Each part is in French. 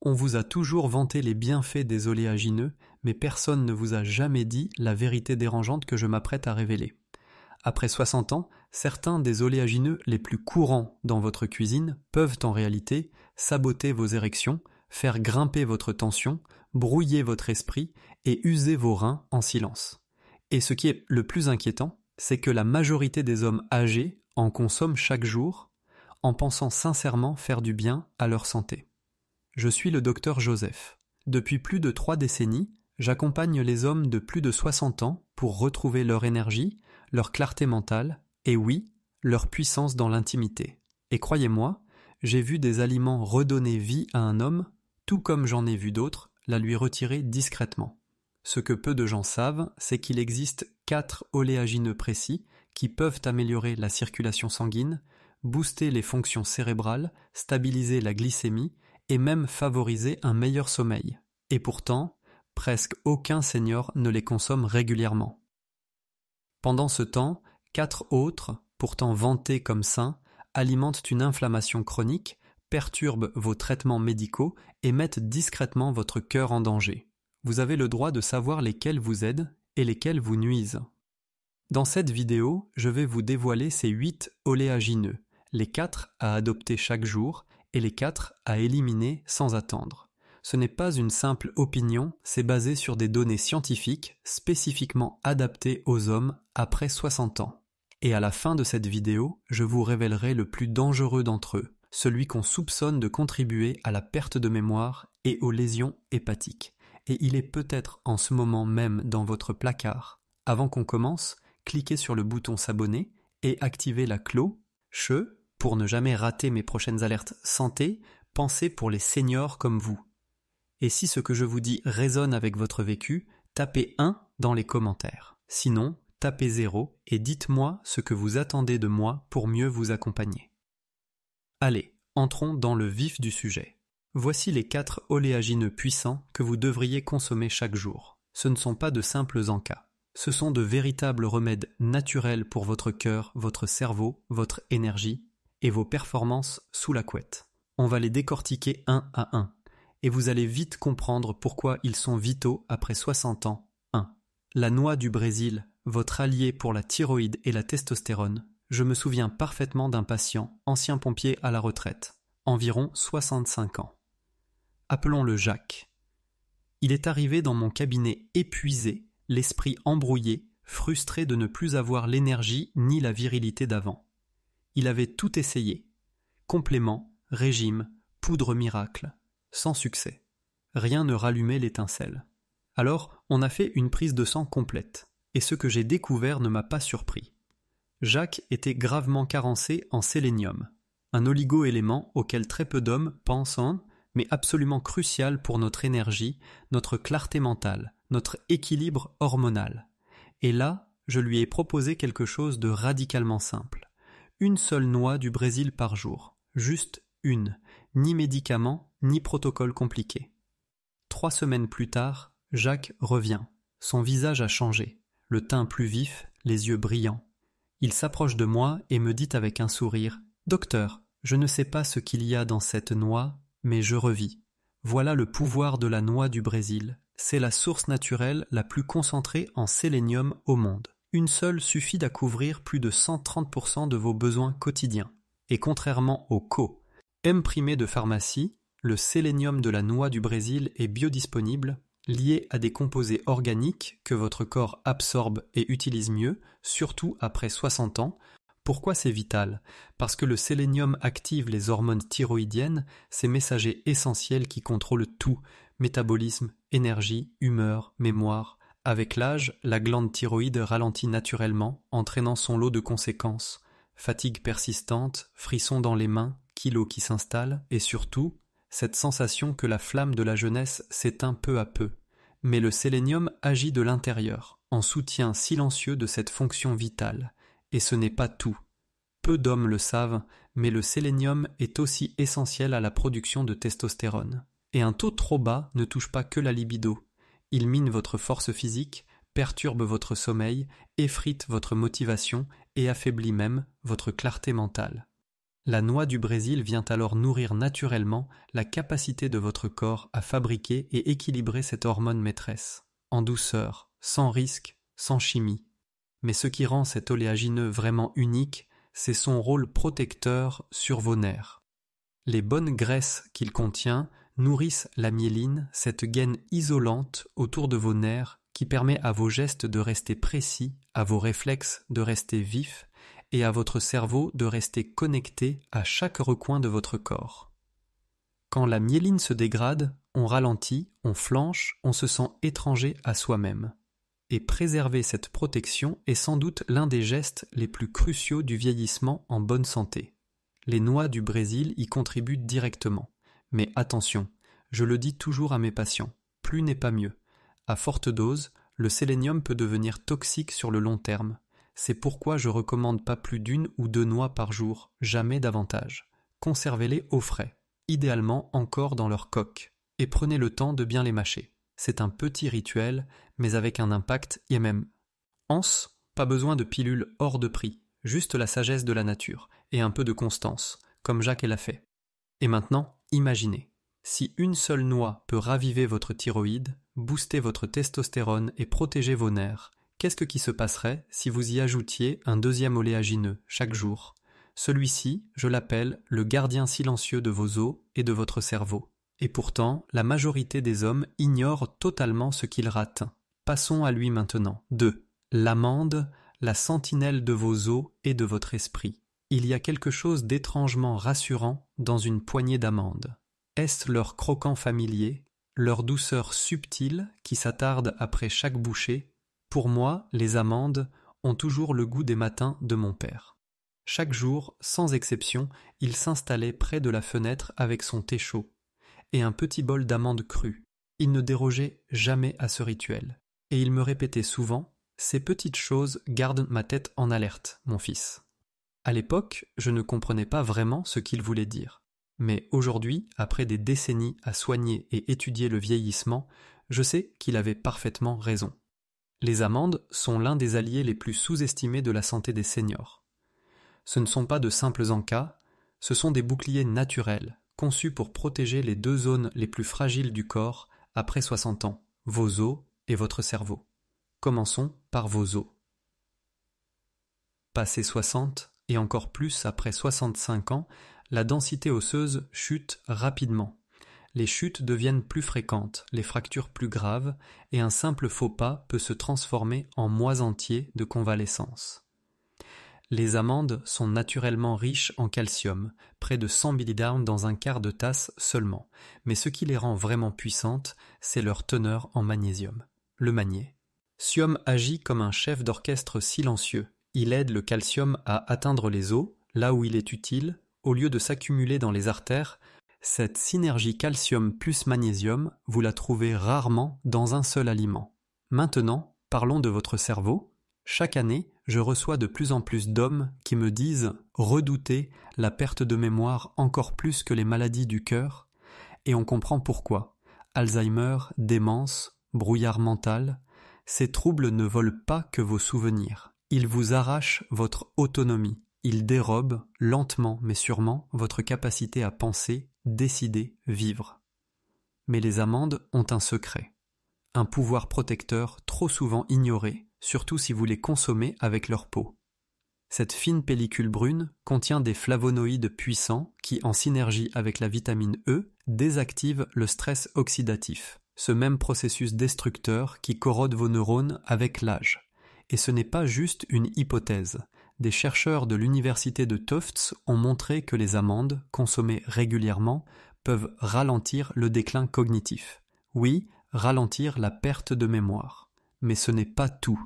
On vous a toujours vanté les bienfaits des oléagineux, mais personne ne vous a jamais dit la vérité dérangeante que je m'apprête à révéler. Après 60 ans, certains des oléagineux les plus courants dans votre cuisine peuvent en réalité saboter vos érections, faire grimper votre tension, brouiller votre esprit et user vos reins en silence. Et ce qui est le plus inquiétant, c'est que la majorité des hommes âgés en consomment chaque jour en pensant sincèrement faire du bien à leur santé. Je suis le docteur Joseph. Depuis plus de 3 décennies, j'accompagne les hommes de plus de 60 ans pour retrouver leur énergie, leur clarté mentale et oui, leur puissance dans l'intimité. Et croyez-moi, j'ai vu des aliments redonner vie à un homme, tout comme j'en ai vu d'autres la lui retirer discrètement. Ce que peu de gens savent, c'est qu'il existe 4 oléagineux précis qui peuvent améliorer la circulation sanguine, booster les fonctions cérébrales, stabiliser la glycémie et même favoriser un meilleur sommeil. Et pourtant, presque aucun senior ne les consomme régulièrement. Pendant ce temps, 4 autres, pourtant vantés comme sains, alimentent une inflammation chronique, perturbent vos traitements médicaux et mettent discrètement votre cœur en danger. Vous avez le droit de savoir lesquels vous aident et lesquels vous nuisent. Dans cette vidéo, je vais vous dévoiler ces 8 oléagineux, les 4 à adopter chaque jour et les 4 à éliminer sans attendre. Ce n'est pas une simple opinion, c'est basé sur des données scientifiques spécifiquement adaptées aux hommes après 60 ans. Et à la fin de cette vidéo, je vous révélerai le plus dangereux d'entre eux, celui qu'on soupçonne de contribuer à la perte de mémoire et aux lésions hépatiques. Et il est peut-être en ce moment même dans votre placard. Avant qu'on commence, cliquez sur le bouton s'abonner et activez la cloche pour ne jamais rater mes prochaines alertes santé, pensez pour les seniors comme vous. Et si ce que je vous dis résonne avec votre vécu, tapez 1 dans les commentaires. Sinon, tapez 0 et dites-moi ce que vous attendez de moi pour mieux vous accompagner. Allez, entrons dans le vif du sujet. Voici les 4 oléagineux puissants que vous devriez consommer chaque jour. Ce ne sont pas de simples encas. Ce sont de véritables remèdes naturels pour votre cœur, votre cerveau, votre énergie et vos performances sous la couette. On va les décortiquer un à un. Et vous allez vite comprendre pourquoi ils sont vitaux après 60 ans. 1. La noix du Brésil, votre allié pour la thyroïde et la testostérone. Je me souviens parfaitement d'un patient, ancien pompier à la retraite, environ 65 ans. Appelons-le Jacques. Il est arrivé dans mon cabinet épuisé, l'esprit embrouillé, frustré de ne plus avoir l'énergie ni la virilité d'avant. Il avait tout essayé. Compléments, régime, poudre miracle. Sans succès. Rien ne rallumait l'étincelle. Alors, on a fait une prise de sang complète, et ce que j'ai découvert ne m'a pas surpris. Jacques était gravement carencé en sélénium, un oligo-élément auquel très peu d'hommes pensent, mais absolument crucial pour notre énergie, notre clarté mentale, notre équilibre hormonal. Et là, je lui ai proposé quelque chose de radicalement simple. Une seule noix du Brésil par jour, juste une, ni médicament, ni protocole compliqué. 3 semaines plus tard, Jacques revient. Son visage a changé, le teint plus vif, les yeux brillants. Il s'approche de moi et me dit avec un sourire « Docteur, je ne sais pas ce qu'il y a dans cette noix, mais je revis. Voilà le pouvoir de la noix du Brésil. C'est la source naturelle la plus concentrée en sélénium au monde. Une seule suffit à couvrir plus de 130% de vos besoins quotidiens. Et contrairement au comprimé de pharmacie, le sélénium de la noix du Brésil est biodisponible, lié à des composés organiques que votre corps absorbe et utilise mieux, surtout après 60 ans. Pourquoi c'est vital? Parce que le sélénium active les hormones thyroïdiennes, ces messagers essentiels qui contrôlent tout, métabolisme, énergie, humeur, mémoire. Avec l'âge, la glande thyroïde ralentit naturellement, entraînant son lot de conséquences. Fatigue persistante, frissons dans les mains, kilos qui s'installent, et surtout, cette sensation que la flamme de la jeunesse s'éteint peu à peu. Mais le sélénium agit de l'intérieur, en soutien silencieux de cette fonction vitale. Et ce n'est pas tout. Peu d'hommes le savent, mais le sélénium est aussi essentiel à la production de testostérone. Et un taux trop bas ne touche pas que la libido. Il mine votre force physique, perturbe votre sommeil, effrite votre motivation et affaiblit même votre clarté mentale. La noix du Brésil vient alors nourrir naturellement la capacité de votre corps à fabriquer et équilibrer cette hormone maîtresse, en douceur, sans risque, sans chimie. Mais ce qui rend cet oléagineux vraiment unique, c'est son rôle protecteur sur vos nerfs. Les bonnes graisses qu'il contient nourrissent la myéline, cette gaine isolante autour de vos nerfs qui permet à vos gestes de rester précis, à vos réflexes de rester vifs et à votre cerveau de rester connecté à chaque recoin de votre corps. Quand la myéline se dégrade, on ralentit, on flanche, on se sent étranger à soi-même. Et préserver cette protection est sans doute l'un des gestes les plus cruciaux du vieillissement en bonne santé. Les noix du Brésil y contribuent directement. Mais attention, je le dis toujours à mes patients, plus n'est pas mieux. À forte dose, le sélénium peut devenir toxique sur le long terme. C'est pourquoi je recommande pas plus d'1 ou 2 noix par jour, jamais davantage. Conservez-les au frais, idéalement encore dans leur coque, et prenez le temps de bien les mâcher. C'est un petit rituel, mais avec un impact IMM. Anse, pas besoin de pilules hors de prix, juste la sagesse de la nature, et un peu de constance, comme Jacques l'a fait. Et maintenant, imaginez, si une seule noix peut raviver votre thyroïde, booster votre testostérone et protéger vos nerfs, qu'est-ce qui se passerait si vous y ajoutiez un deuxième oléagineux chaque jour? Celui-ci, je l'appelle le gardien silencieux de vos os et de votre cerveau. Et pourtant, la majorité des hommes ignorent totalement ce qu'ils ratent. Passons à lui maintenant. 2. L'amande, la sentinelle de vos os et de votre esprit. Il y a quelque chose d'étrangement rassurant dans une poignée d'amandes. Est-ce leur croquant familier, leur douceur subtile qui s'attarde après chaque bouchée? Pour moi, les amandes ont toujours le goût des matins de mon père. Chaque jour, sans exception, il s'installait près de la fenêtre avec son thé chaud et un petit bol d'amandes crues. Il ne dérogeait jamais à ce rituel. Et il me répétait souvent « Ces petites choses gardent ma tête en alerte, mon fils ». À l'époque, je ne comprenais pas vraiment ce qu'il voulait dire. Mais aujourd'hui, après des décennies à soigner et étudier le vieillissement, je sais qu'il avait parfaitement raison. Les amandes sont l'un des alliés les plus sous-estimés de la santé des seniors. Ce ne sont pas de simples encas, ce sont des boucliers naturels, conçus pour protéger les 2 zones les plus fragiles du corps après 60 ans, vos os et votre cerveau. Commençons par vos os. Passé 60 et encore plus après 65 ans, la densité osseuse chute rapidement. Les chutes deviennent plus fréquentes, les fractures plus graves, et un simple faux pas peut se transformer en mois entiers de convalescence. Les amandes sont naturellement riches en calcium, près de 100 mg dans un quart de tasse seulement, mais ce qui les rend vraiment puissantes, c'est leur teneur en magnésium, le magné. Sium agit comme un chef d'orchestre silencieux. Il aide le calcium à atteindre les os, là où il est utile, au lieu de s'accumuler dans les artères. Cette synergie calcium plus magnésium, vous la trouvez rarement dans un seul aliment. Maintenant, parlons de votre cerveau. Chaque année, je reçois de plus en plus d'hommes qui me disent redouter la perte de mémoire encore plus que les maladies du cœur, et on comprend pourquoi. Alzheimer, démence, brouillard mental, ces troubles ne volent pas que vos souvenirs. Ils vous arrachent votre autonomie. Ils dérobent, lentement mais sûrement, votre capacité à penser, décider, vivre. Mais les amandes ont un secret. Un pouvoir protecteur trop souvent ignoré, surtout si vous les consommez avec leur peau. Cette fine pellicule brune contient des flavonoïdes puissants qui, en synergie avec la vitamine E, désactivent le stress oxydatif, ce même processus destructeur qui corrode vos neurones avec l'âge. Et ce n'est pas juste une hypothèse. Des chercheurs de l'université de Tufts ont montré que les amandes, consommées régulièrement, peuvent ralentir le déclin cognitif. Oui, ralentir la perte de mémoire. Mais ce n'est pas tout.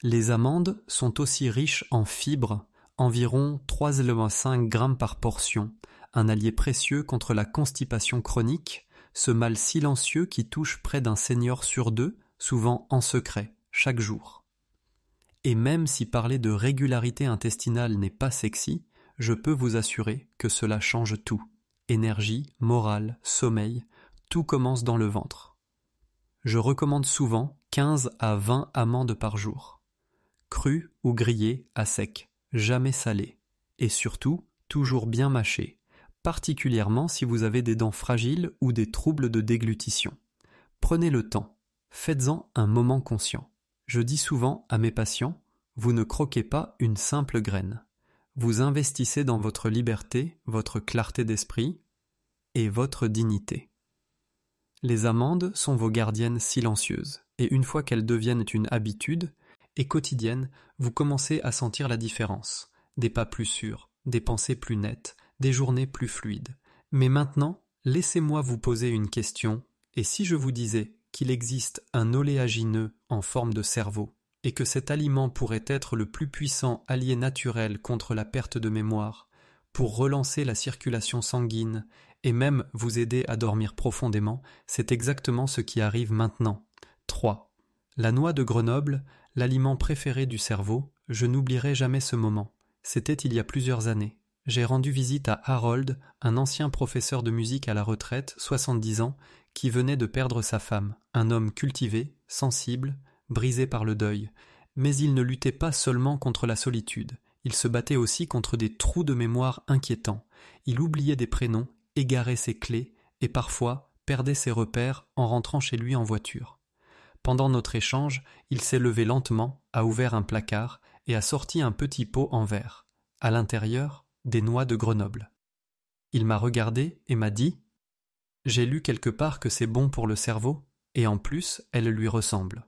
Les amandes sont aussi riches en fibres, environ 3,5 g par portion, un allié précieux contre la constipation chronique, ce mal silencieux qui touche près d'un senior sur 2, souvent en secret, chaque jour. Et même si parler de régularité intestinale n'est pas sexy, je peux vous assurer que cela change tout. Énergie, morale, sommeil, tout commence dans le ventre. Je recommande souvent 15 à 20 amandes par jour. Crues ou grillées à sec, jamais salées. Et surtout, toujours bien mâcher, particulièrement si vous avez des dents fragiles ou des troubles de déglutition. Prenez le temps, faites-en un moment conscient. Je dis souvent à mes patients, vous ne croquez pas une simple graine. Vous investissez dans votre liberté, votre clarté d'esprit et votre dignité. Les amandes sont vos gardiennes silencieuses, et une fois qu'elles deviennent une habitude et quotidienne, vous commencez à sentir la différence. Des pas plus sûrs, des pensées plus nettes, des journées plus fluides. Mais maintenant, laissez-moi vous poser une question, et si je vous disais qu'il existe un oléagineux en forme de cerveau, et que cet aliment pourrait être le plus puissant allié naturel contre la perte de mémoire, pour relancer la circulation sanguine, et même vous aider à dormir profondément, c'est exactement ce qui arrive maintenant. 3. La noix de Grenoble, l'aliment préféré du cerveau, je n'oublierai jamais ce moment. C'était il y a plusieurs années. J'ai rendu visite à Harold, un ancien professeur de musique à la retraite, 70 ans, qui venait de perdre sa femme, un homme cultivé, sensible, brisé par le deuil. Mais il ne luttait pas seulement contre la solitude, il se battait aussi contre des trous de mémoire inquiétants. Il oubliait des prénoms, égarait ses clés et parfois perdait ses repères en rentrant chez lui en voiture. Pendant notre échange, il s'est levé lentement, a ouvert un placard et a sorti un petit pot en verre. À l'intérieur, des noix de Grenoble. Il m'a regardé et m'a dit « J'ai lu quelque part que c'est bon pour le cerveau, et en plus, elles lui ressemblent. »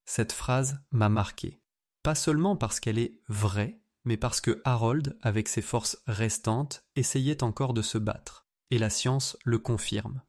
Cette phrase m'a marqué. Pas seulement parce qu'elle est vraie, mais parce que Harold, avec ses forces restantes, essayait encore de se battre. Et la science le confirme.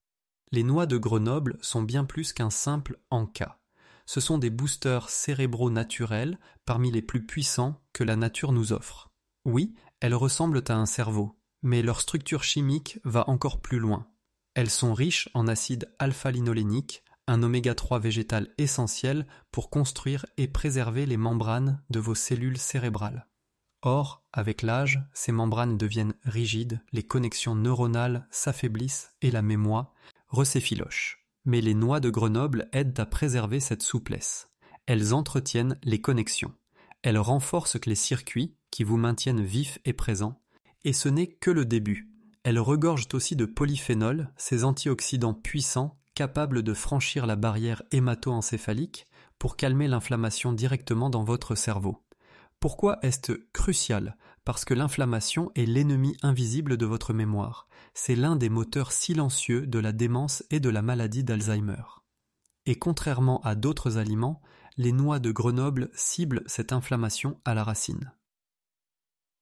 Les noix de Grenoble sont bien plus qu'un simple encas. Ce sont des boosters cérébraux naturels parmi les plus puissants que la nature nous offre. Oui, elles ressemblent à un cerveau, mais leur structure chimique va encore plus loin. Elles sont riches en acide alpha-linolénique, un oméga-3 végétal essentiel pour construire et préserver les membranes de vos cellules cérébrales. Or, avec l'âge, ces membranes deviennent rigides, les connexions neuronales s'affaiblissent et la mémoire s'effiloche. Mais les noix de Grenoble aident à préserver cette souplesse. Elles entretiennent les connexions. Elles renforcent les circuits qui vous maintiennent vifs et présents. Et ce n'est que le début. Elles regorgent aussi de polyphénols, ces antioxydants puissants capables de franchir la barrière hémato-encéphalique pour calmer l'inflammation directement dans votre cerveau. Pourquoi est-ce crucial ? Parce que l'inflammation est l'ennemi invisible de votre mémoire. C'est l'un des moteurs silencieux de la démence et de la maladie d'Alzheimer. Et contrairement à d'autres aliments, les noix de Grenoble ciblent cette inflammation à la racine.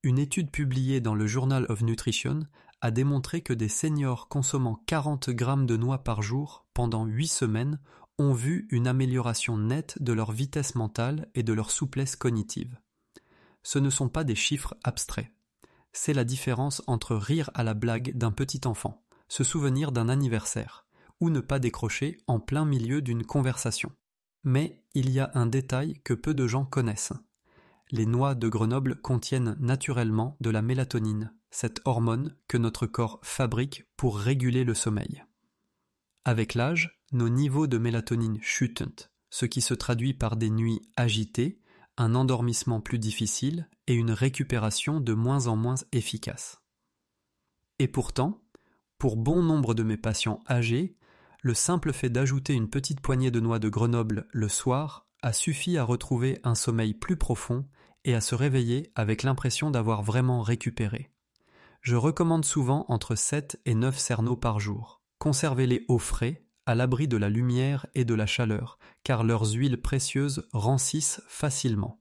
Une étude publiée dans le Journal of Nutrition a démontré que des seniors consommant 40 grammes de noix par jour pendant 8 semaines ont vu une amélioration nette de leur vitesse mentale et de leur souplesse cognitive. Ce ne sont pas des chiffres abstraits. C'est la différence entre rire à la blague d'un petit enfant, se souvenir d'un anniversaire, ou ne pas décrocher en plein milieu d'une conversation. Mais il y a un détail que peu de gens connaissent. Les noix de Grenoble contiennent naturellement de la mélatonine, cette hormone que notre corps fabrique pour réguler le sommeil. Avec l'âge, nos niveaux de mélatonine chutent, ce qui se traduit par des nuits agitées, un endormissement plus difficile et une récupération de moins en moins efficace. Et pourtant, pour bon nombre de mes patients âgés, le simple fait d'ajouter une petite poignée de noix de Grenoble le soir a suffi à retrouver un sommeil plus profond et à se réveiller avec l'impression d'avoir vraiment récupéré. Je recommande souvent entre 7 et 9 cerneaux par jour. Conservez-les au frais, à l'abri de la lumière et de la chaleur, car leurs huiles précieuses rancissent facilement.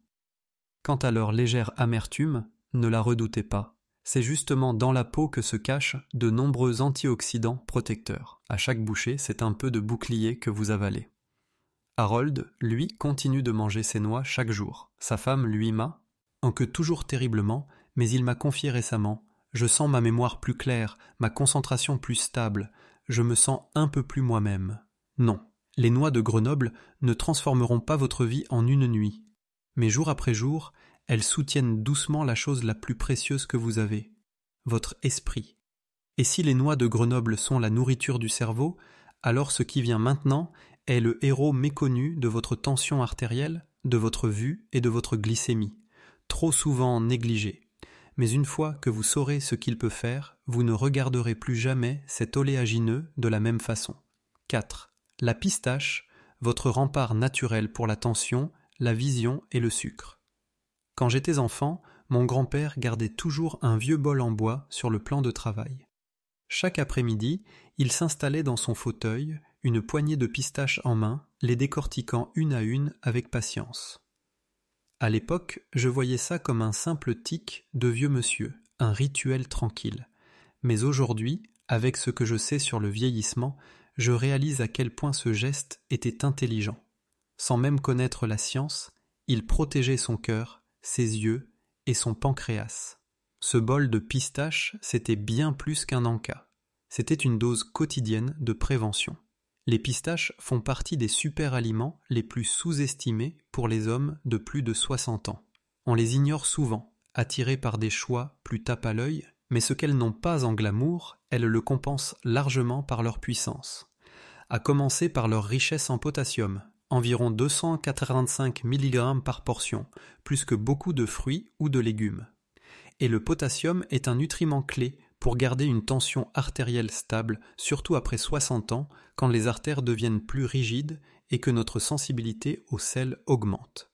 Quant à leur légère amertume, ne la redoutez pas. C'est justement dans la peau que se cachent de nombreux antioxydants protecteurs. À chaque bouchée, c'est un peu de bouclier que vous avalez. Harold, lui, continue de manger ses noix chaque jour. Sa femme lui m'a, en que toujours terriblement, mais il m'a confié récemment « Je sens ma mémoire plus claire, ma concentration plus stable, je me sens un peu plus moi-même. » Non, les noix de Grenoble ne transformeront pas votre vie en une nuit. Mais jour après jour, elles soutiennent doucement la chose la plus précieuse que vous avez, votre esprit. Et si les noix de Grenoble sont la nourriture du cerveau, alors ce qui vient maintenant est le héros méconnu de votre tension artérielle, de votre vue et de votre glycémie, trop souvent négligé. mais une fois que vous saurez ce qu'il peut faire, vous ne regarderez plus jamais cet oléagineux de la même façon. 4. La pistache, votre rempart naturel pour la tension, la vision et le sucre. Quand j'étais enfant, mon grand-père gardait toujours un vieux bol en bois sur le plan de travail. Chaque après-midi, il s'installait dans son fauteuil, une poignée de pistaches en main, les décortiquant une à une avec patience. À l'époque, je voyais ça comme un simple tic de vieux monsieur, un rituel tranquille. Mais aujourd'hui, avec ce que je sais sur le vieillissement, je réalise à quel point ce geste était intelligent. Sans même connaître la science, il protégeait son cœur, ses yeux et son pancréas. Ce bol de pistaches, c'était bien plus qu'un encas. C'était une dose quotidienne de prévention. Les pistaches font partie des super-aliments les plus sous-estimés pour les hommes de plus de 60 ans. On les ignore souvent, attirés par des choix plus tape à l'œil, mais ce qu'elles n'ont pas en glamour, elles le compensent largement par leur puissance. À commencer par leur richesse en potassium, environ 285 mg par portion, plus que beaucoup de fruits ou de légumes. Et le potassium est un nutriment clé pour garder une tension artérielle stable, surtout après 60 ans, quand les artères deviennent plus rigides et que notre sensibilité au sel augmente.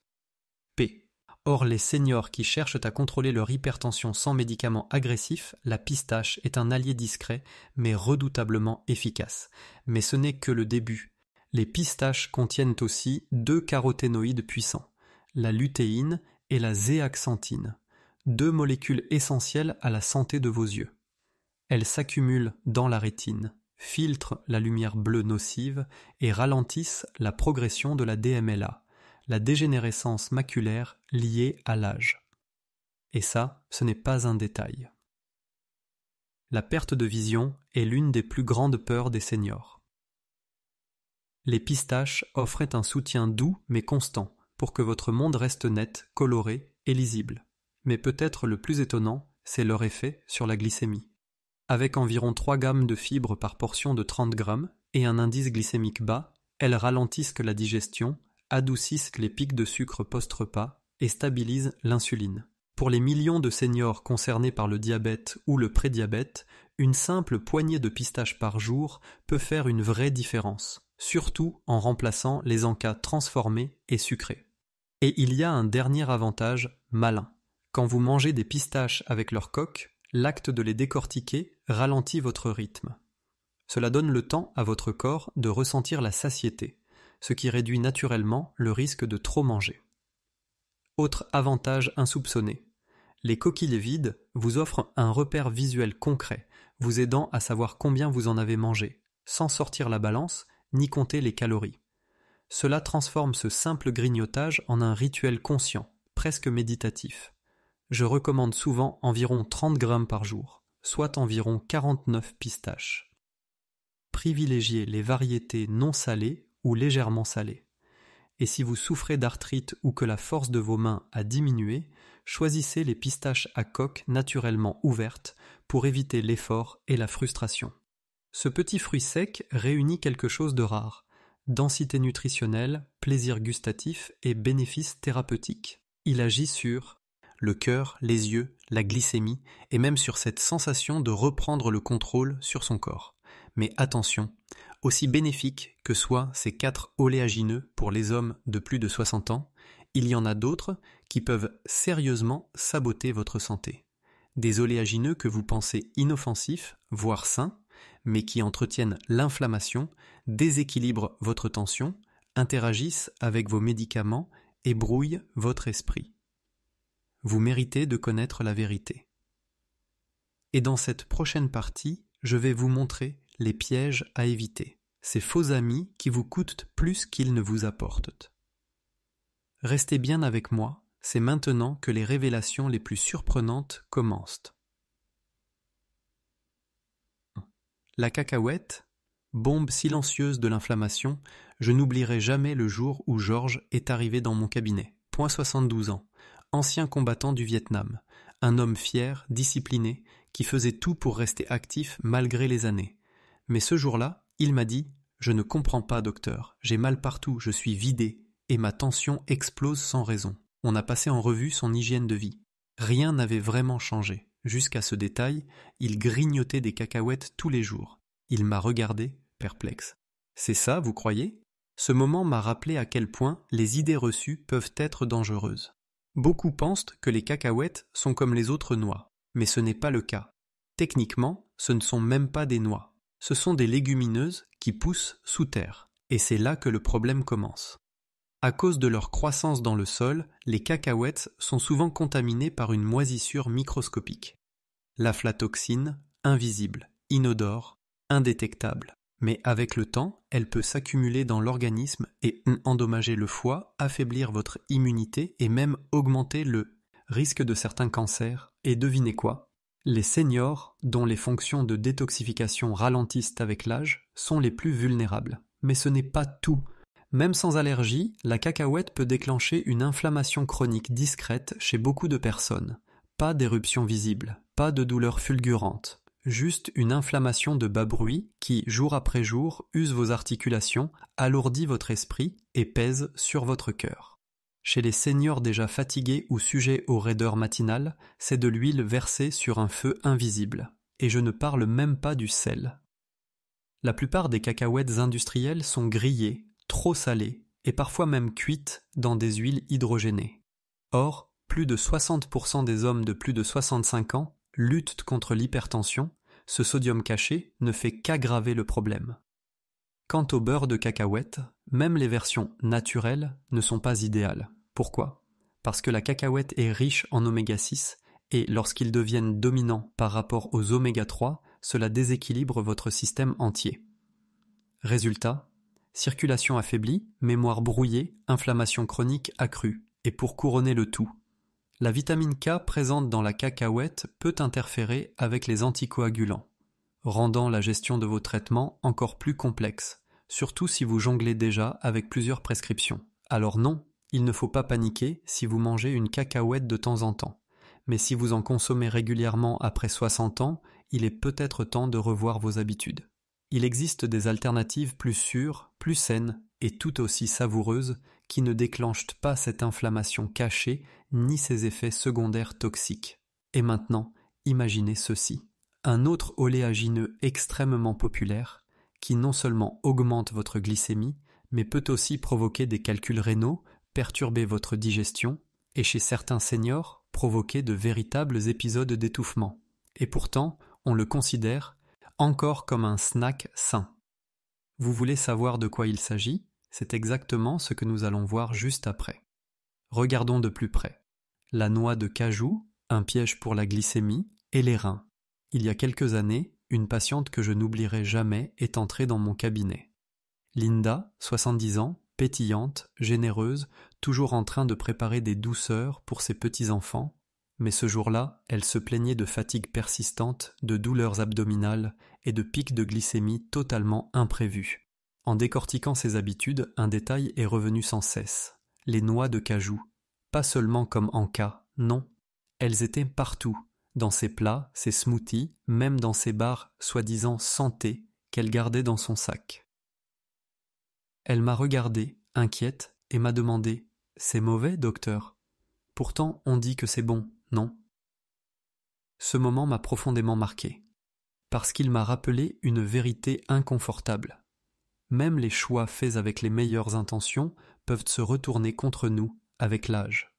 P. Or, les seniors qui cherchent à contrôler leur hypertension sans médicaments agressifs, la pistache est un allié discret, mais redoutablement efficace. Mais ce n'est que le début. Les pistaches contiennent aussi 2 caroténoïdes puissants, la lutéine et la zéaxanthine, 2 molécules essentielles à la santé de vos yeux. Elles s'accumulent dans la rétine, filtrent la lumière bleue nocive et ralentissent la progression de la DMLA, la dégénérescence maculaire liée à l'âge. Et ça, ce n'est pas un détail. La perte de vision est l'une des plus grandes peurs des seniors. Les pistaches offraient un soutien doux mais constant pour que votre monde reste net, coloré et lisible. Mais peut-être le plus étonnant, c'est leur effet sur la glycémie. Avec environ 3 grammes de fibres par portion de 30 grammes et un indice glycémique bas, elles ralentissent la digestion, adoucissent les pics de sucre post-repas et stabilisent l'insuline. Pour les millions de seniors concernés par le diabète ou le prédiabète, une simple poignée de pistaches par jour peut faire une vraie différence, surtout en remplaçant les encas transformés et sucrés. Et il y a un dernier avantage malin. Quand vous mangez des pistaches avec leur coque, l'acte de les décortiquer ralentit votre rythme. Cela donne le temps à votre corps de ressentir la satiété, ce qui réduit naturellement le risque de trop manger. Autre avantage insoupçonné. Les coquilles vides vous offrent un repère visuel concret, vous aidant à savoir combien vous en avez mangé, sans sortir la balance ni compter les calories. Cela transforme ce simple grignotage en un rituel conscient, presque méditatif. Je recommande souvent environ 30 grammes par jour, soit environ 49 pistaches. Privilégiez les variétés non salées ou légèrement salées. Et si vous souffrez d'arthrite ou que la force de vos mains a diminué, choisissez les pistaches à coque naturellement ouvertes pour éviter l'effort et la frustration. Ce petit fruit sec réunit quelque chose de rare: densité nutritionnelle, plaisir gustatif et bénéfices thérapeutiques. Il agit sur le cœur, les yeux, la glycémie et même sur cette sensation de reprendre le contrôle sur son corps. Mais attention, aussi bénéfiques que soient ces 4 oléagineux pour les hommes de plus de 60 ans, il y en a d'autres qui peuvent sérieusement saboter votre santé. Des oléagineux que vous pensez inoffensifs, voire sains, mais qui entretiennent l'inflammation, déséquilibrent votre tension, interagissent avec vos médicaments et brouillent votre esprit. Vous méritez de connaître la vérité. Et dans cette prochaine partie, je vais vous montrer les pièges à éviter, ces faux amis qui vous coûtent plus qu'ils ne vous apportent. Restez bien avec moi, c'est maintenant que les révélations les plus surprenantes commencent. La cacahuète, bombe silencieuse de l'inflammation, je n'oublierai jamais le jour où Georges est arrivé dans mon cabinet. 72 ans, ancien combattant du Vietnam, un homme fier, discipliné, qui faisait tout pour rester actif malgré les années. Mais ce jour-là, il m'a dit « Je ne comprends pas, docteur, j'ai mal partout, je suis vidé, et ma tension explose sans raison. » On a passé en revue son hygiène de vie. Rien n'avait vraiment changé. Jusqu'à ce détail, il grignotait des cacahuètes tous les jours. Il m'a regardé, perplexe. « C'est ça, vous croyez ?» Ce moment m'a rappelé à quel point les idées reçues peuvent être dangereuses. Beaucoup pensent que les cacahuètes sont comme les autres noix, mais ce n'est pas le cas. Techniquement, ce ne sont même pas des noix. Ce sont des légumineuses qui poussent sous terre, et c'est là que le problème commence. À cause de leur croissance dans le sol, les cacahuètes sont souvent contaminées par une moisissure microscopique. L'aflatoxine, invisible, inodore, indétectable. Mais avec le temps, elle peut s'accumuler dans l'organisme et endommager le foie, affaiblir votre immunité et même augmenter le risque de certains cancers. Et devinez quoi ? Les seniors, dont les fonctions de détoxification ralentissent avec l'âge, sont les plus vulnérables. Mais ce n'est pas tout. Même sans allergie, la cacahuète peut déclencher une inflammation chronique discrète chez beaucoup de personnes. Pas d'éruption visible, pas de douleur fulgurante. Juste une inflammation de bas bruit qui, jour après jour, use vos articulations, alourdit votre esprit et pèse sur votre cœur. Chez les seniors déjà fatigués ou sujets aux raideurs matinales, c'est de l'huile versée sur un feu invisible. Et je ne parle même pas du sel. La plupart des cacahuètes industrielles sont grillées, trop salées, et parfois même cuites dans des huiles hydrogénées. Or, plus de 60% des hommes de plus de 65 ans luttent contre l'hypertension, ce sodium caché ne fait qu'aggraver le problème. Quant au beurre de cacahuète, même les versions naturelles ne sont pas idéales. Pourquoi ? Parce que la cacahuète est riche en oméga 6 et lorsqu'ils deviennent dominants par rapport aux oméga 3, cela déséquilibre votre système entier. Résultat, circulation affaiblie, mémoire brouillée, inflammation chronique accrue. Et pour couronner le tout, la vitamine K présente dans la cacahuète peut interférer avec les anticoagulants, rendant la gestion de vos traitements encore plus complexe, surtout si vous jonglez déjà avec plusieurs prescriptions. Alors non, il ne faut pas paniquer si vous mangez une cacahuète de temps en temps. Mais si vous en consommez régulièrement après 60 ans, il est peut-être temps de revoir vos habitudes. Il existe des alternatives plus sûres, plus saines et tout aussi savoureuses qui ne déclenchent pas cette inflammation cachée ni ses effets secondaires toxiques. Et maintenant, imaginez ceci. Un autre oléagineux extrêmement populaire qui non seulement augmente votre glycémie, mais peut aussi provoquer des calculs rénaux, perturber votre digestion et chez certains seniors, provoquer de véritables épisodes d'étouffement. Et pourtant, on le considère encore comme un snack sain. Vous voulez savoir de quoi il s'agit ? C'est exactement ce que nous allons voir juste après. Regardons de plus près. La noix de cajou, un piège pour la glycémie, et les reins. Il y a quelques années, une patiente que je n'oublierai jamais est entrée dans mon cabinet. Linda, 70 ans, pétillante, généreuse, toujours en train de préparer des douceurs pour ses petits-enfants, mais ce jour-là, elle se plaignait de fatigue persistante, de douleurs abdominales et de pics de glycémie totalement imprévus. En décortiquant ses habitudes, un détail est revenu sans cesse. Les noix de cajou. Pas seulement comme en cas, non. Elles étaient partout, dans ses plats, ses smoothies, même dans ses bars soi-disant santé qu'elle gardait dans son sac. Elle m'a regardé, inquiète, et m'a demandé « C'est mauvais, docteur ? Pourtant, on dit que c'est bon, non ?» Ce moment m'a profondément marqué, parce qu'il m'a rappelé une vérité inconfortable. Même les choix faits avec les meilleures intentions peuvent se retourner contre nous avec l'âge.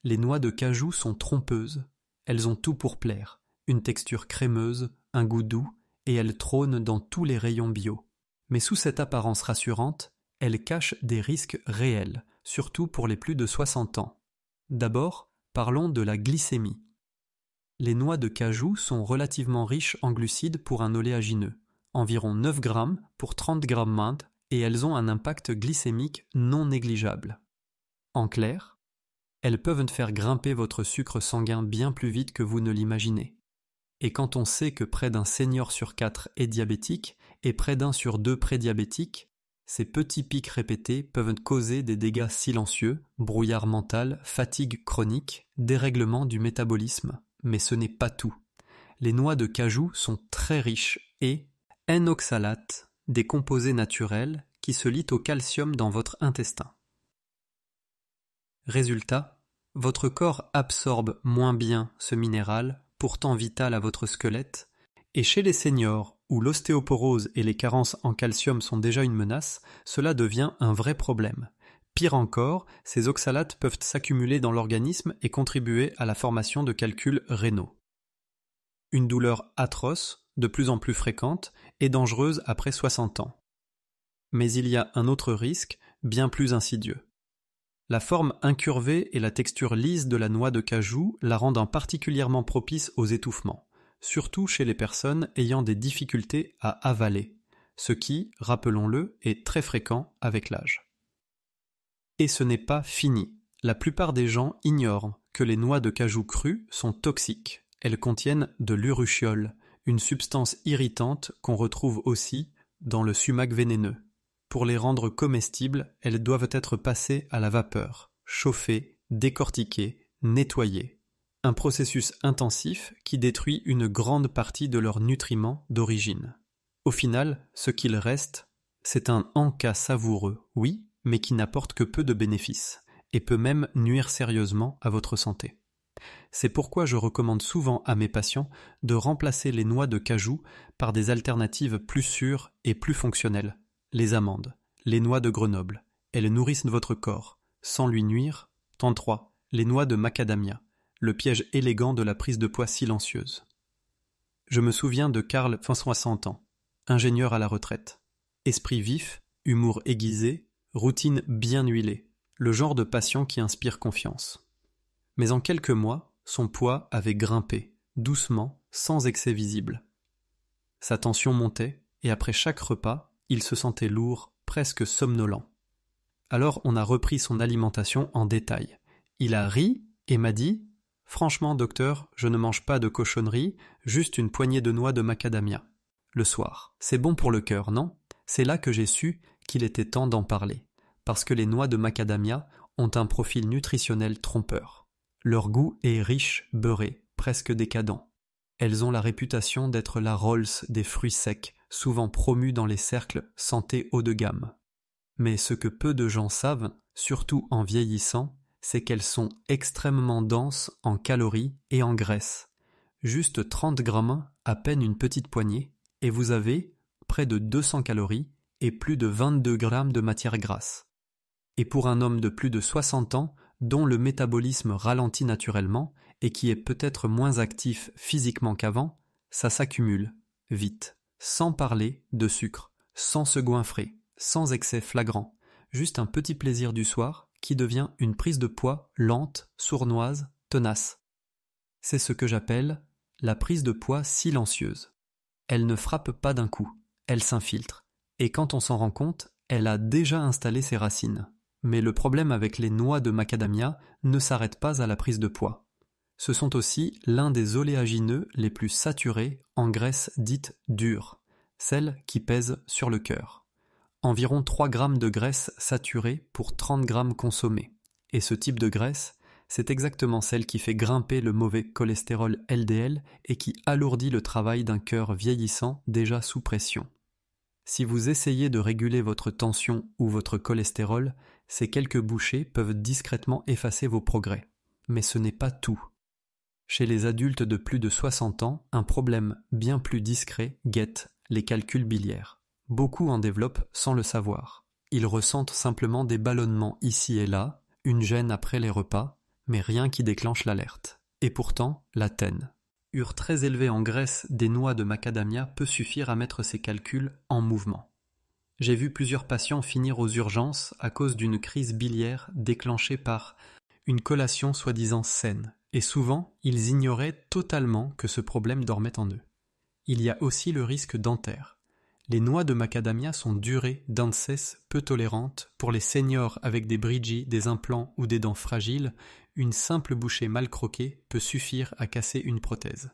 Les noix de cajou sont trompeuses, elles ont tout pour plaire, une texture crémeuse, un goût doux, et elles trônent dans tous les rayons bio. Mais sous cette apparence rassurante, elles cachent des risques réels, surtout pour les plus de 60 ans. D'abord, parlons de la glycémie. Les noix de cajou sont relativement riches en glucides pour un oléagineux, environ 9 grammes pour 30 grammes mintes, et elles ont un impact glycémique non négligeable. En clair, elles peuvent faire grimper votre sucre sanguin bien plus vite que vous ne l'imaginez. Et quand on sait que près d'un senior sur 4 est diabétique et près d'un sur 2 prédiabétique, ces petits pics répétés peuvent causer des dégâts silencieux, brouillard mental, fatigue chronique, dérèglement du métabolisme. Mais ce n'est pas tout. Les noix de cajou sont très riches et N-oxalates, des composés naturels qui se lient au calcium dans votre intestin. Résultat, Votre corps absorbe moins bien ce minéral, pourtant vital à votre squelette, et chez les seniors, où l'ostéoporose et les carences en calcium sont déjà une menace, cela devient un vrai problème. Pire encore, ces oxalates peuvent s'accumuler dans l'organisme et contribuer à la formation de calculs rénaux. Une douleur atroce, de plus en plus fréquente, et dangereuse après 60 ans. Mais il y a un autre risque, bien plus insidieux. La forme incurvée et la texture lisse de la noix de cajou la rendent particulièrement propice aux étouffements, surtout chez les personnes ayant des difficultés à avaler, ce qui, rappelons-le, est très fréquent avec l'âge. Et ce n'est pas fini. La plupart des gens ignorent que les noix de cajou crues sont toxiques. Elles contiennent de l'urushiol, une substance irritante qu'on retrouve aussi dans le sumac vénéneux. Pour les rendre comestibles, elles doivent être passées à la vapeur, chauffées, décortiquées, nettoyées. Un processus intensif qui détruit une grande partie de leurs nutriments d'origine. Au final, ce qu'il reste, c'est un encas savoureux, oui, mais qui n'apporte que peu de bénéfices, et peut même nuire sérieusement à votre santé. C'est pourquoi je recommande souvent à mes patients de remplacer les noix de cajou par des alternatives plus sûres et plus fonctionnelles. Les amandes, les noix de Grenoble, elles nourrissent votre corps, sans lui nuire. 33. Les noix de macadamia, le piège élégant de la prise de poids silencieuse. Je me souviens de Karl, 60 ans, ingénieur à la retraite. Esprit vif, humour aiguisé, routine bien huilée, le genre de patient qui inspire confiance. Mais en quelques mois, son poids avait grimpé, doucement, sans excès visible. Sa tension montait, et après chaque repas, il se sentait lourd, presque somnolent. Alors on a repris son alimentation en détail. Il a ri et m'a dit « Franchement, docteur, je ne mange pas de cochonnerie, juste une poignée de noix de macadamia. Le soir. C'est bon pour le cœur, non ?» C'est là que j'ai su qu'il était temps d'en parler, parce que les noix de macadamia ont un profil nutritionnel trompeur. Leur goût est riche, beurré, presque décadent. Elles ont la réputation d'être la Rolls des fruits secs, souvent promus dans les cercles santé haut de gamme. Mais ce que peu de gens savent, surtout en vieillissant, c'est qu'elles sont extrêmement denses en calories et en graisse. Juste 30 grammes, à peine une petite poignée, et vous avez près de 200 calories et plus de 22 grammes de matière grasse. Et pour un homme de plus de 60 ans, dont le métabolisme ralentit naturellement et qui est peut-être moins actif physiquement qu'avant, ça s'accumule, vite. Sans parler de sucre, sans se goinfrer, sans excès flagrant, juste un petit plaisir du soir qui devient une prise de poids lente, sournoise, tenace. C'est ce que j'appelle la prise de poids silencieuse. Elle ne frappe pas d'un coup, elle s'infiltre, et quand on s'en rend compte, elle a déjà installé ses racines. Mais le problème avec les noix de macadamia ne s'arrête pas à la prise de poids. Ce sont aussi l'un des oléagineux les plus saturés en graisse dite dure, celle qui pèse sur le cœur. Environ 3 grammes de graisse saturée pour 30 grammes consommés. Et ce type de graisse, c'est exactement celle qui fait grimper le mauvais cholestérol LDL et qui alourdit le travail d'un cœur vieillissant déjà sous pression. Si vous essayez de réguler votre tension ou votre cholestérol, ces quelques bouchées peuvent discrètement effacer vos progrès. Mais ce n'est pas tout. Chez les adultes de plus de 60 ans, un problème bien plus discret guette les calculs biliaires. Beaucoup en développent sans le savoir. Ils ressentent simplement des ballonnements ici et là, une gêne après les repas, mais rien qui déclenche l'alerte. Et pourtant, la TEN. Très élevé en graisse des noix de macadamia peut suffire à mettre ces calculs en mouvement. J'ai vu plusieurs patients finir aux urgences à cause d'une crise biliaire déclenchée par une collation soi-disant saine, et souvent, ils ignoraient totalement que ce problème dormait en eux. Il y a aussi le risque dentaire. Les noix de macadamia sont durées d'ANSES peu tolérantes. Pour les seniors avec des bridgies, des implants ou des dents fragiles, une simple bouchée mal croquée peut suffire à casser une prothèse.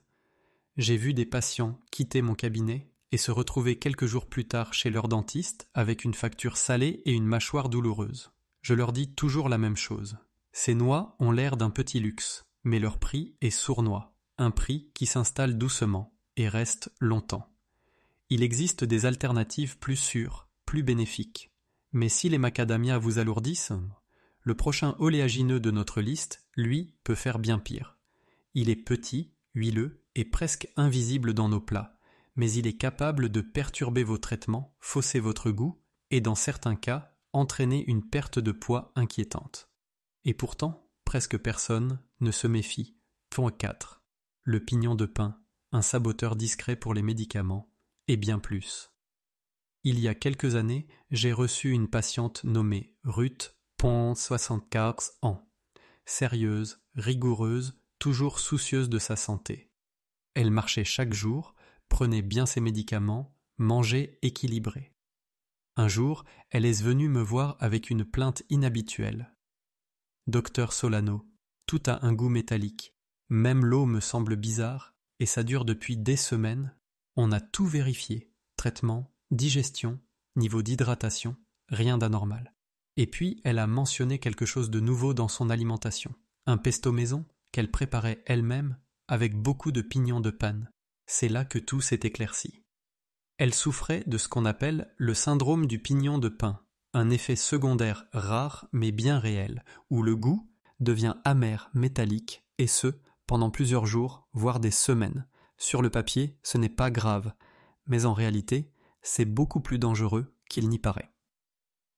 J'ai vu des patients quitter mon cabinet et se retrouver quelques jours plus tard chez leur dentiste avec une facture salée et une mâchoire douloureuse. Je leur dis toujours la même chose. Ces noix ont l'air d'un petit luxe, mais leur prix est sournois, un prix qui s'installe doucement et reste longtemps. Il existe des alternatives plus sûres, plus bénéfiques. Mais si les macadamias vous alourdissent, Le prochain oléagineux de notre liste, lui, peut faire bien pire. Il est petit, huileux et presque invisible dans nos plats, mais il est capable de perturber vos traitements, fausser votre goût et, dans certains cas, entraîner une perte de poids inquiétante. Et pourtant, presque personne ne se méfie. Point 4. Le pignon de pin, un saboteur discret pour les médicaments, et bien plus. Il y a quelques années, j'ai reçu une patiente nommée Ruth Pont 74 ans. Sérieuse, rigoureuse, toujours soucieuse de sa santé. Elle marchait chaque jour, prenait bien ses médicaments, mangeait équilibré. Un jour, elle est venue me voir avec une plainte inhabituelle. Docteur Solano, tout a un goût métallique. Même l'eau me semble bizarre, et ça dure depuis des semaines. On a tout vérifié. Traitement, digestion, niveau d'hydratation, rien d'anormal. Et puis, elle a mentionné quelque chose de nouveau dans son alimentation. Un pesto maison qu'elle préparait elle-même avec beaucoup de pignons de panne. C'est là que tout s'est éclairci. Elle souffrait de ce qu'on appelle le syndrome du pignon de pain, un effet secondaire rare mais bien réel, où le goût devient amer, métallique, et ce, pendant plusieurs jours, voire des semaines. Sur le papier, ce n'est pas grave, mais en réalité, c'est beaucoup plus dangereux qu'il n'y paraît.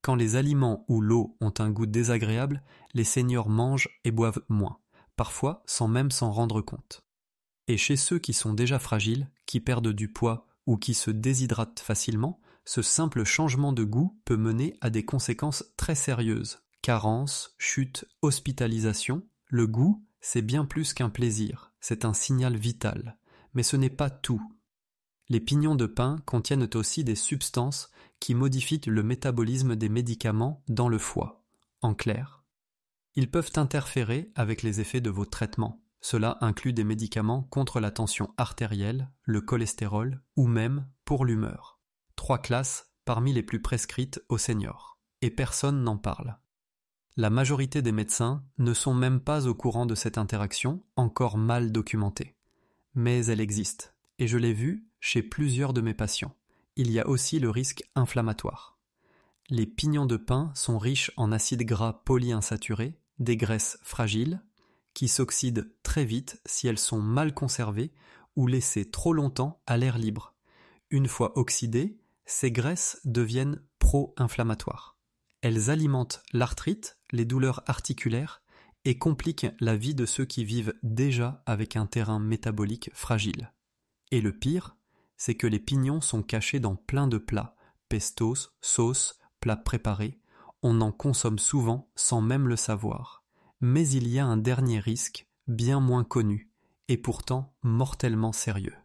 Quand les aliments ou l'eau ont un goût désagréable, les seniors mangent et boivent moins, parfois sans même s'en rendre compte. Et chez ceux qui sont déjà fragiles, qui perdent du poids ou qui se déshydratent facilement, ce simple changement de goût peut mener à des conséquences très sérieuses. Carence, chute, hospitalisation. Le goût, c'est bien plus qu'un plaisir, c'est un signal vital. Mais ce n'est pas tout. Les pignons de pin contiennent aussi des substances qui modifient le métabolisme des médicaments dans le foie. En clair, ils peuvent interférer avec les effets de vos traitements. Cela inclut des médicaments contre la tension artérielle, le cholestérol ou même pour l'humeur. 3 classes parmi les plus prescrites aux seniors. Et personne n'en parle. La majorité des médecins ne sont même pas au courant de cette interaction, encore mal documentée. Mais elle existe, et je l'ai vue chez plusieurs de mes patients. Il y a aussi le risque inflammatoire. Les pignons de pin sont riches en acides gras polyinsaturés, des graisses fragiles, qui s'oxydent très vite si elles sont mal conservées ou laissées trop longtemps à l'air libre. Une fois oxydées, ces graisses deviennent pro-inflammatoires. Elles alimentent l'arthrite, les douleurs articulaires et compliquent la vie de ceux qui vivent déjà avec un terrain métabolique fragile. Et le pire, c'est que les pignons sont cachés dans plein de plats, pestos, sauces, plats préparés. On en consomme souvent sans même le savoir. Mais il y a un dernier risque, bien moins connu, et pourtant mortellement sérieux.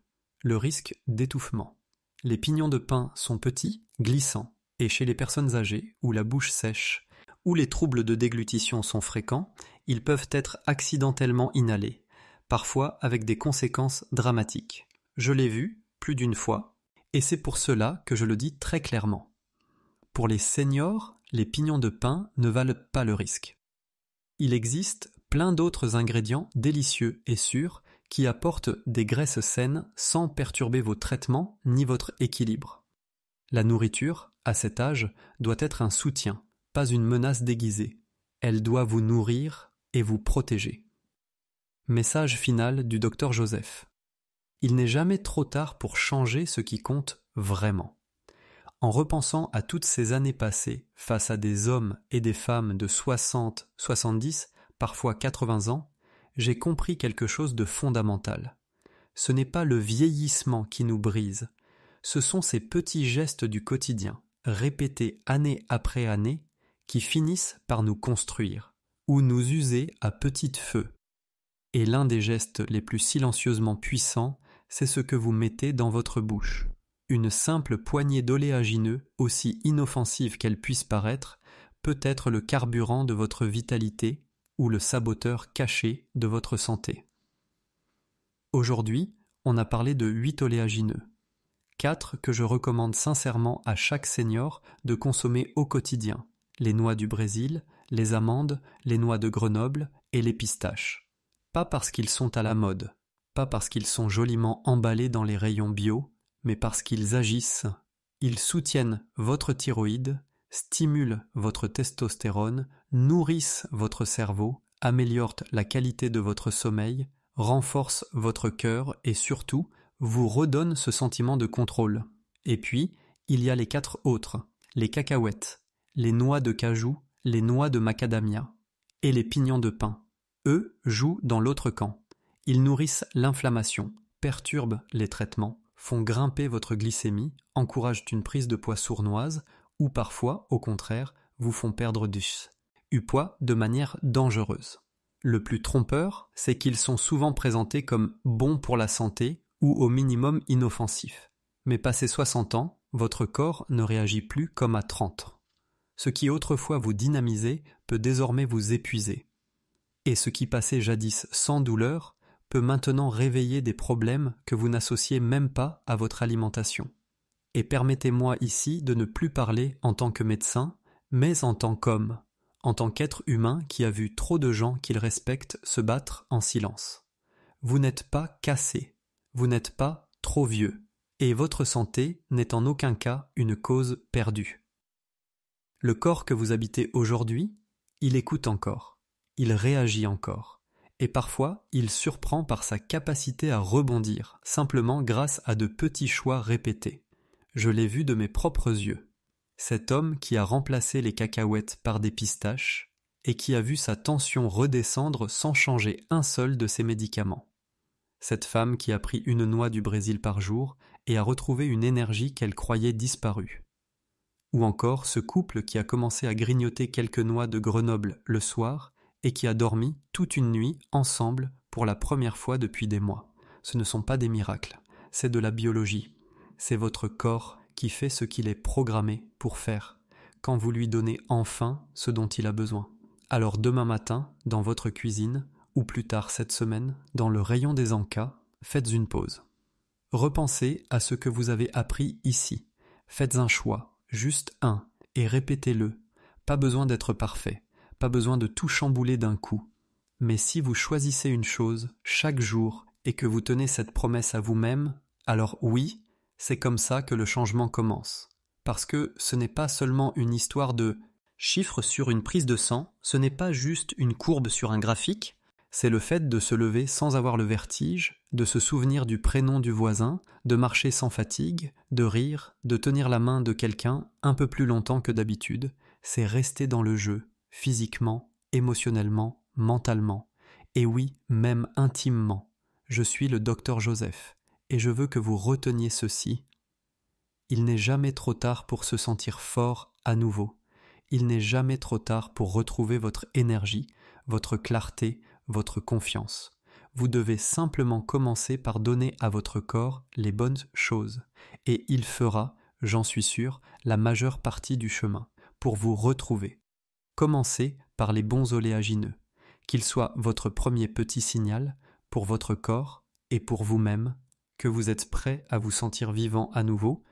Le risque d'étouffement. Les pignons de pin sont petits, glissants, et chez les personnes âgées, où la bouche sèche, où les troubles de déglutition sont fréquents, ils peuvent être accidentellement inhalés, parfois avec des conséquences dramatiques. Je l'ai vu plus d'une fois, et c'est pour cela que je le dis très clairement. Pour les seniors, les pignons de pin ne valent pas le risque. Il existe plein d'autres ingrédients délicieux et sûrs qui apportent des graisses saines sans perturber vos traitements ni votre équilibre. La nourriture, à cet âge, doit être un soutien, pas une menace déguisée. Elle doit vous nourrir et vous protéger. Message final du Dr Joseph. Il n'est jamais trop tard pour changer ce qui compte vraiment. En repensant à toutes ces années passées face à des hommes et des femmes de 60, 70, parfois 80 ans, j'ai compris quelque chose de fondamental. Ce n'est pas le vieillissement qui nous brise, ce sont ces petits gestes du quotidien, répétés année après année, qui finissent par nous construire, ou nous user à petit feu. Et l'un des gestes les plus silencieusement puissants, c'est ce que vous mettez dans votre bouche. Une simple poignée d'oléagineux, aussi inoffensive qu'elle puisse paraître, peut être le carburant de votre vitalité ou le saboteur caché de votre santé. Aujourd'hui, on a parlé de 8 oléagineux. 4 que je recommande sincèrement à chaque senior de consommer au quotidien. Les noix du Brésil, les amandes, les noix de Grenoble et les pistaches. Pas parce qu'ils sont à la mode, pas parce qu'ils sont joliment emballés dans les rayons bio, mais parce qu'ils agissent. Ils soutiennent votre thyroïde, stimulent votre testostérone, nourrissent votre cerveau, améliorent la qualité de votre sommeil, renforcent votre cœur et surtout vous redonnent ce sentiment de contrôle. Et puis, il y a les 4 autres, les cacahuètes, les noix de cajou, les noix de macadamia et les pignons de pin. Eux jouent dans l'autre camp. Ils nourrissent l'inflammation, perturbent les traitements, font grimper votre glycémie, encouragent une prise de poids sournoise ou parfois, au contraire, vous font perdre du poids de manière dangereuse. Le plus trompeur, c'est qu'ils sont souvent présentés comme bons pour la santé ou au minimum inoffensifs. Mais passé 60 ans, votre corps ne réagit plus comme à 30. Ce qui autrefois vous dynamisait peut désormais vous épuiser. Et ce qui passait jadis sans douleur peut maintenant réveiller des problèmes que vous n'associez même pas à votre alimentation. Et permettez-moi ici de ne plus parler en tant que médecin, mais en tant qu'homme, en tant qu'être humain qui a vu trop de gens qu'il respecte se battre en silence. Vous n'êtes pas cassé, vous n'êtes pas trop vieux, et votre santé n'est en aucun cas une cause perdue. Le corps que vous habitez aujourd'hui, il écoute encore, il réagit encore, et parfois il surprend par sa capacité à rebondir, simplement grâce à de petits choix répétés. Je l'ai vu de mes propres yeux. Cet homme qui a remplacé les cacahuètes par des pistaches et qui a vu sa tension redescendre sans changer un seul de ses médicaments. Cette femme qui a pris une noix du Brésil par jour et a retrouvé une énergie qu'elle croyait disparue. Ou encore ce couple qui a commencé à grignoter quelques noix de Grenoble le soir et qui a dormi toute une nuit ensemble pour la première fois depuis des mois. Ce ne sont pas des miracles, c'est de la biologie. C'est votre corps qui fait ce qu'il est programmé pour faire, quand vous lui donnez enfin ce dont il a besoin. Alors demain matin, dans votre cuisine, ou plus tard cette semaine, dans le rayon des encas, faites une pause. Repensez à ce que vous avez appris ici. Faites un choix, juste un, et répétez-le. Pas besoin d'être parfait, pas besoin de tout chambouler d'un coup. Mais si vous choisissez une chose chaque jour et que vous tenez cette promesse à vous-même, alors oui, c'est comme ça que le changement commence. Parce que ce n'est pas seulement une histoire de chiffres sur une prise de sang, ce n'est pas juste une courbe sur un graphique, c'est le fait de se lever sans avoir le vertige, de se souvenir du prénom du voisin, de marcher sans fatigue, de rire, de tenir la main de quelqu'un un peu plus longtemps que d'habitude, c'est rester dans le jeu, physiquement, émotionnellement, mentalement, et oui, même intimement. Je suis le Dr Joseph. Et je veux que vous reteniez ceci. Il n'est jamais trop tard pour se sentir fort à nouveau. Il n'est jamais trop tard pour retrouver votre énergie, votre clarté, votre confiance. Vous devez simplement commencer par donner à votre corps les bonnes choses. Et il fera, j'en suis sûr, la majeure partie du chemin pour vous retrouver. Commencez par les bons oléagineux, qu'ils soient votre premier petit signal pour votre corps et pour vous-même, que vous êtes prêt à vous sentir vivant à nouveau,